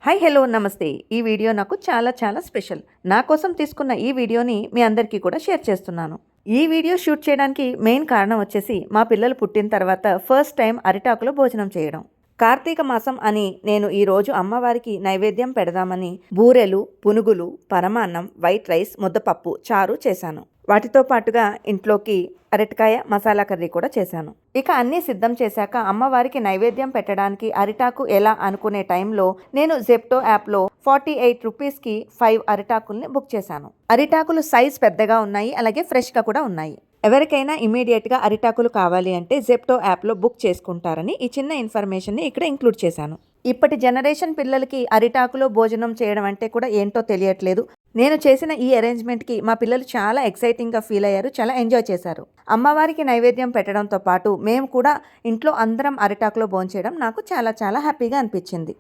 Hi hello నమస్తే. ఈ video నాకు చాలా స్పెషల్. నా కోసం తీసుకున్న ఈ వీడియోని మీ అందరికీ కూడా షేర్ చేస్తున్నాను. ఈ వీడియో షూట్ చేయడానికి మెయిన్ కారణం వచ్చేసి మా పిల్లలు పుట్టిన తర్వాత ఫస్ట్ టైం అరిటాకులో భోజనం చేయడం. కార్తీక మాసం అని నేను ఈరోజు అమ్మవారికి నైవేద్యం పెడదామని బూరెలు, పునుగులు, పరమాన్నం, వైట్ రైస్, ముద్దపప్పు, చారు చేశాను. వాటితో పాటుగా ఇంట్లోకి అరటికాయ మసాలా కర్రీ కూడా చేశాను. ఇక అన్నీ సిద్ధం చేశాక అమ్మవారికి నైవేద్యం పెట్టడానికి అరిటాకు ఎలా అనుకునే టైంలో నేను జెప్టో యాప్లో 48 రూపీస్కి 5 అరిటాకుల్ని బుక్ చేశాను. అరిటాకులు సైజ్ పెద్దగా ఉన్నాయి, అలాగే ఫ్రెష్గా కూడా ఉన్నాయి. ఎవరికైనా ఇమీడియట్గా అరిటాకులు కావాలి అంటే జెప్టో యాప్లో బుక్ చేసుకుంటారని ఈ చిన్న ఇన్ఫర్మేషన్ని ఇక్కడ ఇంక్లూడ్ చేశాను. ఇప్పటి జనరేషన్ పిల్లలకి అరిటాకులో భోజనం చేయడం అంటే కూడా ఏంటో తెలియట్లేదు. నేను చేసిన ఈ అరేంజ్మెంట్కి మా పిల్లలు చాలా ఎక్సైటింగ్గా ఫీల్ అయ్యారు, చాలా ఎంజాయ్ చేశారు. అమ్మవారికి నైవేద్యం పెట్టడంతో పాటు మేము కూడా ఇంట్లో అందరం అరిటాకులో భోంచేయడం నాకు చాలా హ్యాపీగా అనిపించింది.